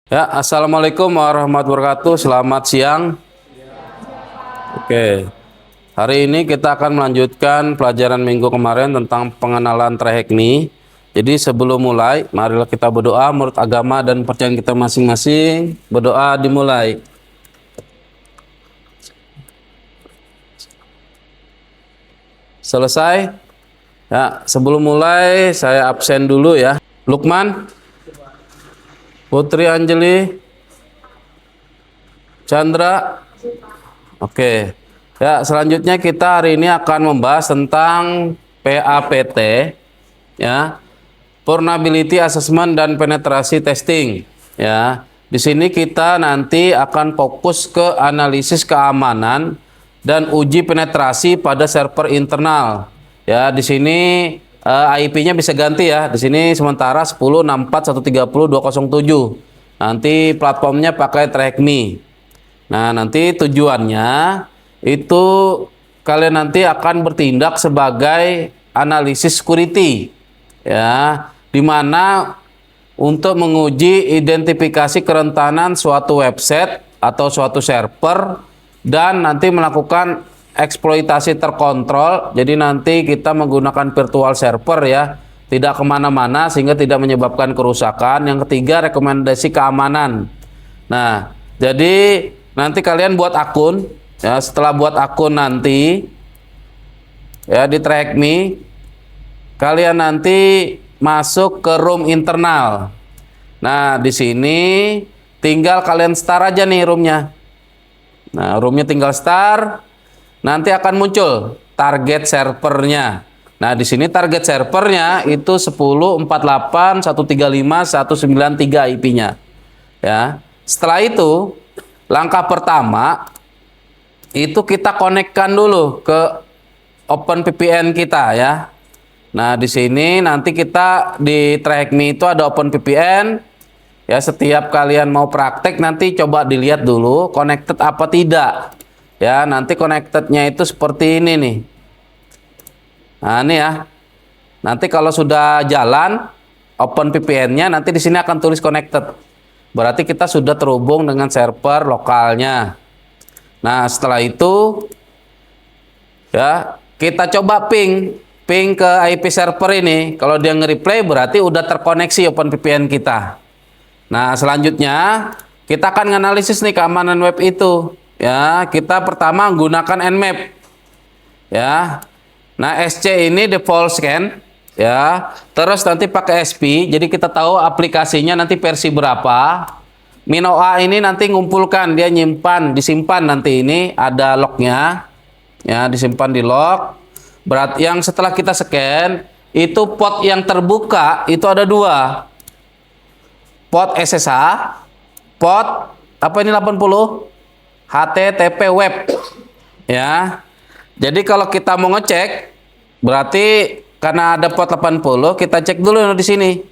Ya, assalamualaikum warahmatullahi wabarakatuh. Selamat siang. Oke, hari ini kita akan melanjutkan pelajaran minggu kemarin tentang pengenalan trahekmi. Jadi sebelum mulai, marilah kita berdoa menurut agama dan percayaan kita masing-masing. Berdoa dimulai. Selesai? Ya, sebelum mulai saya absen dulu ya. Lukman, Putri Anjeli, Chandra. Oke. Ya, selanjutnya kita hari ini akan membahas tentang PAPT ya. Vulnerability Assessment dan Penetrasi Testing ya. Di sini kita nanti akan fokus ke analisis keamanan dan uji penetrasi pada server internal. Ya, di sini IP-nya bisa ganti ya. Di sini sementara 10.64.130.207. Nanti platformnya pakai TrackMe. Nah, nanti tujuannya itu kalian nanti akan bertindak sebagai analisis security ya, di mana untuk menguji identifikasi kerentanan suatu website atau suatu server dan nanti melakukan eksploitasi terkontrol. Jadi nanti kita menggunakan virtual server ya, tidak kemana-mana sehingga tidak menyebabkan kerusakan. Yang ketiga, rekomendasi keamanan. Nah, jadi nanti kalian buat akun ya. Setelah buat akun nanti ya di TrackMe, kalian nanti masuk ke room internal. Nah, di sini tinggal kalian start aja nih roomnya. Nah, roomnya tinggal start. Nanti akan muncul target servernya. Nah, di sini target servernya itu 10.48.135.193 IP-nya. Ya. Setelah itu, langkah pertama itu kita konekkan dulu ke OpenVPN kita ya. Nah, di sini nanti kita di TrackMe itu ada OpenVPN. Ya, setiap kalian mau praktek nanti coba dilihat dulu connected apa tidak. Ya, nanti connectednya itu seperti ini nih. Nah, ini ya. Nanti kalau sudah jalan OpenVPN-nya nanti di sini akan tulis connected. Berarti kita sudah terhubung dengan server lokalnya. Nah, setelah itu ya, kita coba ping ke IP server ini. Kalau dia nge-reply berarti udah terkoneksi OpenVPN kita. Nah, selanjutnya kita akan menganalisis nih keamanan web itu. Ya, kita pertama menggunakan Nmap. Ya. Nah, SC ini default scan ya. Terus nanti pakai SP, jadi kita tahu aplikasinya nanti versi berapa. MinOA ini nanti ngumpulkan, dia disimpan nanti ini ada lognya. Ya, disimpan di log. Berat yang setelah kita scan itu port yang terbuka itu ada dua. Port SSH, port apa ini 80? HTTP web. Ya. Jadi kalau kita mau ngecek berarti karena ada port 80, kita cek dulu di sini.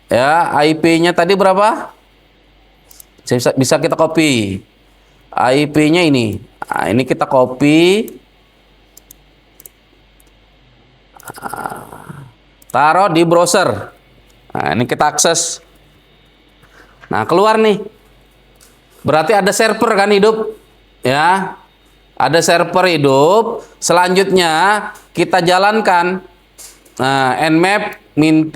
Ya, IP-nya tadi berapa? Bisa kita copy. IP-nya ini. Nah, ini kita copy. Taruh di browser. Nah, ini kita akses. Nah, keluar nih. Berarti ada server kan hidup. Ya. Ada server hidup. Selanjutnya kita jalankan. Nah, Nmap minp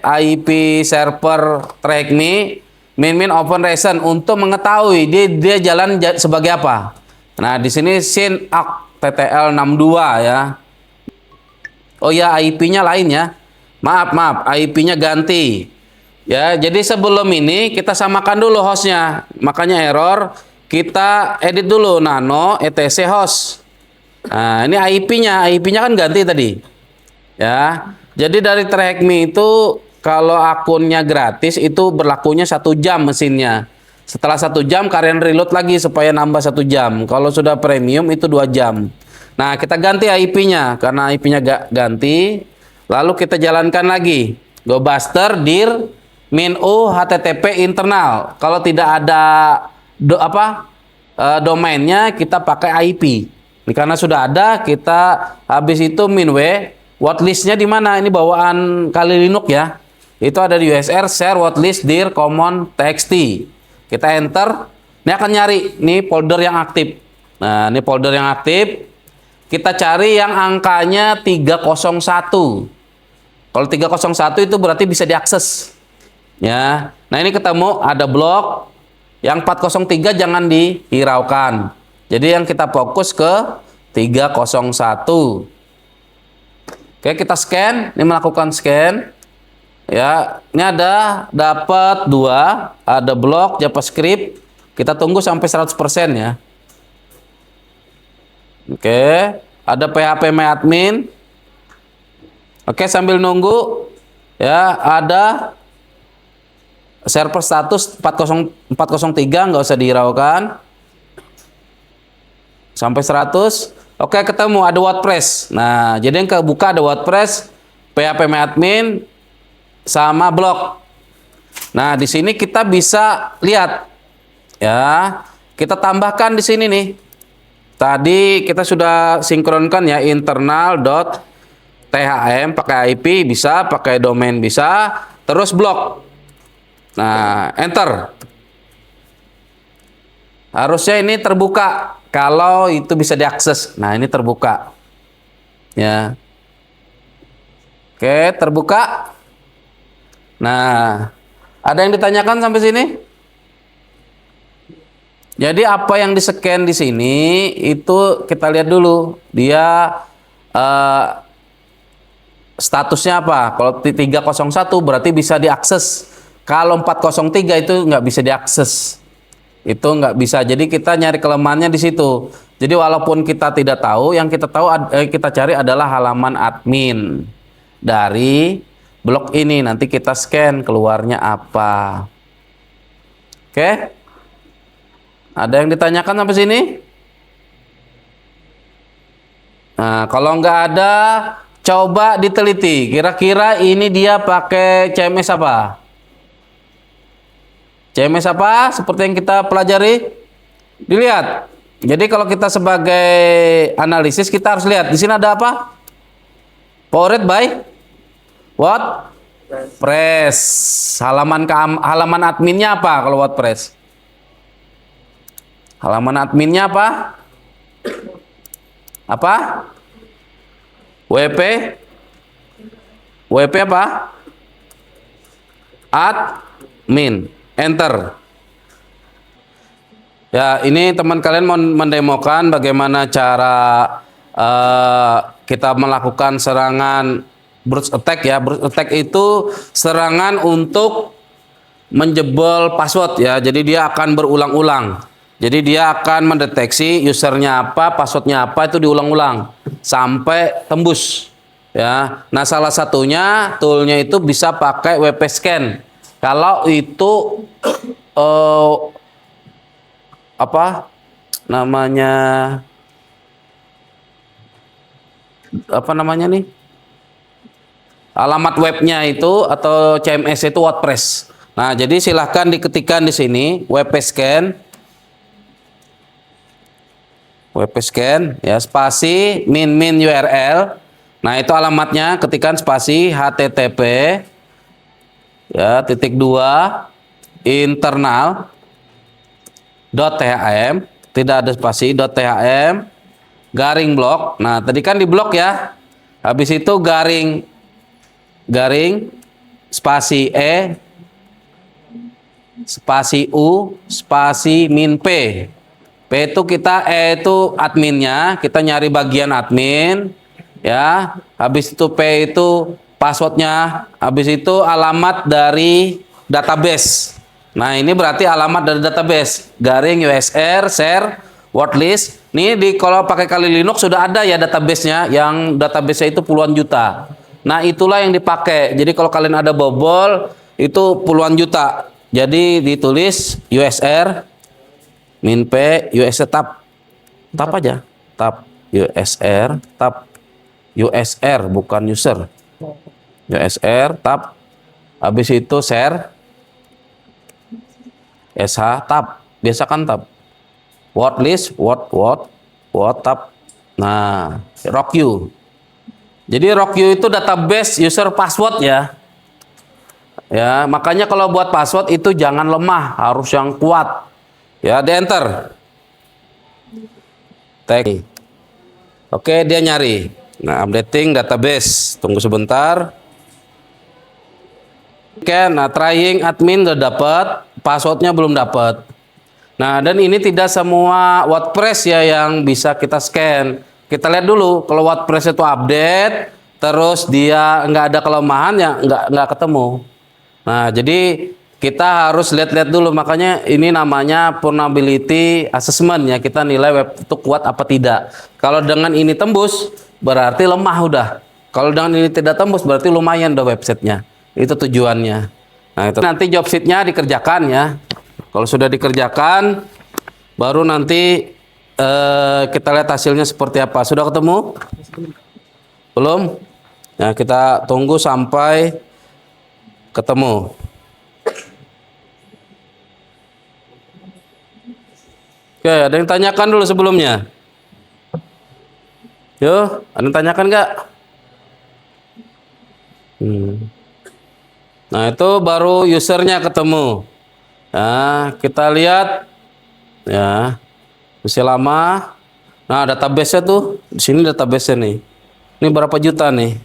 IP server TrackMe min open region untuk mengetahui dia jalan sebagai apa. Nah, di sini synack ttl62 ya. Oh ya, IP-nya lain ya. Maaf, IP-nya ganti. Ya, jadi sebelum ini kita samakan dulu hostnya. Makanya error. Kita edit dulu nano etc host. Nah, ini IP-nya kan ganti tadi. Ya. Jadi dari TrackMe itu kalau akunnya gratis itu berlakunya 1 jam mesinnya. Setelah 1 jam kalian reload lagi supaya nambah 1 jam. Kalau sudah premium itu 2 jam. Nah, kita ganti IP-nya karena IP-nya ganti. Lalu kita jalankan lagi. Gobuster dir min-u HTTP internal. Kalau tidak ada domainnya kita pakai IP. Ini karena sudah ada, kita habis itu min-w. Wordlistnya di mana? Ini bawaan Kali Linux ya. Itu ada di USR share wordlist dir common txt. Kita enter, ini akan nyari nih folder yang aktif. Nah, ini folder yang aktif. Kita cari yang angkanya 301. Kalau 301 itu berarti bisa diakses. Ya. Nah, ini ketemu ada blok. Yang 403 jangan dihiraukan. Jadi yang kita fokus ke 301. Oke, kita scan. Ini melakukan scan. Ya, ini ada dapat 2, ada blok JavaScript. Kita tunggu sampai 100% ya. Oke, ada PHP MyAdmin. Oke, sambil nunggu ya, ada server status 403 nggak usah dihiraukan sampai 100. Oke, ketemu ada WordPress. Nah, jadi yang kebuka ada WordPress, PHP MyAdmin sama blog. Nah, di sini kita bisa lihat ya. Kita tambahkan di sini nih. Tadi kita sudah sinkronkan ya, internal.thm pakai IP bisa, pakai domain bisa, terus blog. Nah, enter. Harusnya ini terbuka kalau itu bisa diakses. Nah, ini terbuka. Ya. Oke, terbuka. Nah, ada yang ditanyakan sampai sini? Jadi apa yang di-scan di sini itu kita lihat dulu. Dia statusnya apa? Kalau 301 berarti bisa diakses. Kalau 403 itu nggak bisa diakses, itu nggak bisa. Jadi kita nyari kelemahannya di situ. Jadi walaupun kita tidak tahu, yang kita tahu kita cari adalah halaman admin dari blog ini. Nanti kita scan keluarnya apa. Oke? Ada yang ditanyakan sampai sini? Nah, kalau nggak ada, coba diteliti. Kira-kira ini dia pakai CMS apa? CMS apa? Seperti yang kita pelajari. Dilihat. Jadi kalau kita sebagai analisis kita harus lihat. Di sini ada apa? Powered by what? WordPress. Halaman adminnya apa kalau WordPress? Halaman adminnya apa? Apa? WP? WP apa? Admin. Enter. Ya, ini teman kalian mau mendemokan bagaimana cara kita melakukan serangan brute attack ya. Brute attack itu serangan untuk menjebol password ya. Jadi dia akan berulang-ulang. Jadi dia akan mendeteksi usernya apa, passwordnya apa, itu diulang-ulang sampai tembus ya. Nah, salah satunya toolnya itu bisa pakai WP Scan. Kalau itu apa namanya nih, alamat webnya itu atau CMS itu WordPress. Nah, jadi silahkan diketikkan di sini WP Scan ya, spasi min URL. Nah, itu alamatnya, ketikkan spasi http ya /2 internal.thm, tidak ada spasi, .thm garing blog. Nah, tadi kan di blog ya. Habis itu garing spasi spasi u spasi min p. P itu kita itu adminnya, kita nyari bagian admin ya. Habis itu P itu passwordnya, habis itu alamat dari database. Nah, ini berarti alamat dari database. Garing USR share wordlist. Nih kalau pakai Kali Linux sudah ada ya databasenya, yang database itu puluhan juta. Nah, itulah yang dipakai. Jadi kalau kalian ada bobol itu puluhan juta. Jadi ditulis USR min P USR tab aja. Tab USR tab USR bukan user. USR tab, habis itu share SH tab, biasakan tab wordlist word tab. Nah, RockU. Jadi RockU itu database user password ya. Ya, makanya kalau buat password itu jangan lemah, harus yang kuat. Ya, di enter. Tag. Oke, dia nyari. Nah, updating database. Tunggu sebentar. Oke, nah trying admin udah dapat, passwordnya belum dapat. Nah, dan ini tidak semua WordPress ya yang bisa kita scan. Kita lihat dulu, kalau WordPress itu update, terus dia nggak ada kelemahan ya nggak ketemu. Nah, jadi kita harus lihat-lihat dulu. Makanya ini namanya vulnerability assessment ya. Kita nilai web itu kuat apa tidak. Kalau dengan ini tembus, berarti lemah udah. Kalau dengan ini tidak tembus, berarti lumayan udah websitenya. Itu tujuannya. Nah, itu nanti job sheet-nya dikerjakan ya. Kalau sudah dikerjakan, baru nanti kita lihat hasilnya seperti apa. Sudah ketemu? Belum? Nah, kita tunggu sampai ketemu. Oke, ada yang tanyakan dulu sebelumnya? Yo, ada yang tanyakan nggak? Nah, itu baru usernya ketemu. Nah, kita lihat ya, masih lama. Nah, database-nya tuh di sini database-nya nih. Ini berapa juta nih?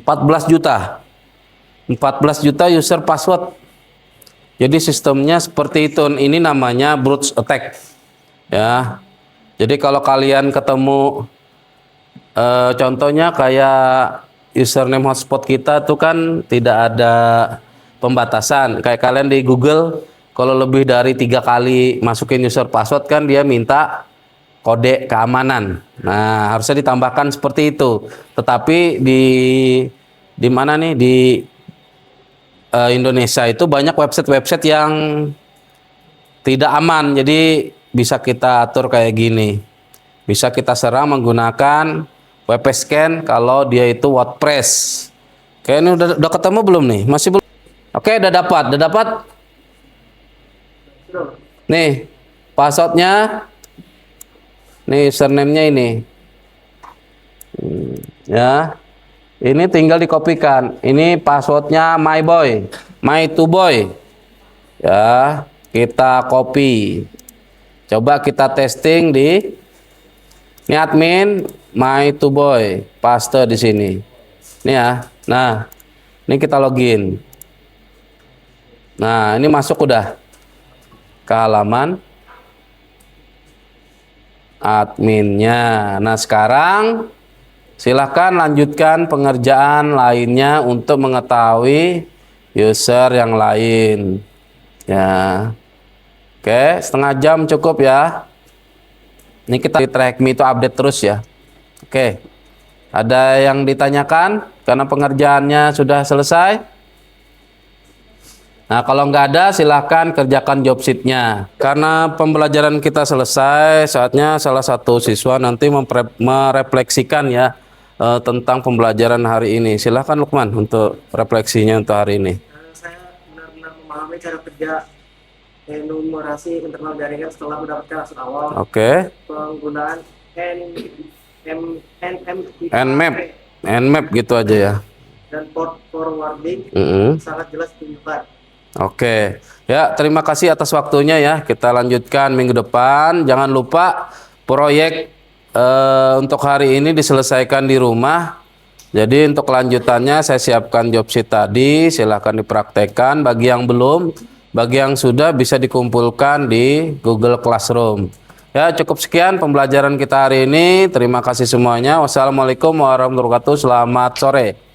14 juta. 14 juta user password. Jadi sistemnya seperti itu. Ini namanya brute attack. Ya. Jadi kalau kalian ketemu contohnya kayak username hotspot kita tuh kan tidak ada pembatasan. Kayak kalian di Google, kalau lebih dari 3 kali masukin user password kan dia minta kode keamanan. Nah, harusnya ditambahkan seperti itu. Tetapi di mana nih di Indonesia itu banyak website-website yang tidak aman. Jadi bisa kita atur kayak gini. Bisa kita serang menggunakan web scan kalau dia itu WordPress. Oke, ini udah ketemu belum nih? Masih belum? Oke, udah dapat. Nih, passwordnya. Nih, username-nya ini. Ya. Ini tinggal dikopikan. Ini passwordnya my2boy. Ya, kita copy. Coba kita testing di ini admin my2boy. Paste di sini. Ini ya. Nah, ini kita login. Nah, ini masuk udah ke halaman adminnya. Nah, sekarang silahkan lanjutkan pengerjaan lainnya untuk mengetahui user yang lain. Ya, oke, setengah jam cukup ya. Ini kita di TrackMe itu update terus ya. Oke, ada yang ditanyakan karena pengerjaannya sudah selesai? Nah, kalau nggak ada, silahkan kerjakan job sheet-nya. Karena pembelajaran kita selesai, saatnya salah satu siswa nanti merefleksikan ya tentang pembelajaran hari ini. Silahkan Lukman untuk refleksinya untuk hari ini. Saya benar-benar memahami cara kerja enumerasi internal jaringan setelah mendapatkan akses awal. Oke. Penggunaan Nmap gitu aja ya. Dan port forwarding sangat jelas ditunjukkan. Oke, ya terima kasih atas waktunya ya. Kita lanjutkan minggu depan. Jangan lupa proyek untuk hari ini diselesaikan di rumah. Jadi untuk kelanjutannya saya siapkan job sheet tadi. Silahkan dipraktekkan. Bagi yang belum, bagi yang sudah bisa dikumpulkan di Google Classroom. Ya cukup sekian pembelajaran kita hari ini. Terima kasih semuanya. Wassalamualaikum warahmatullahi wabarakatuh. Selamat sore.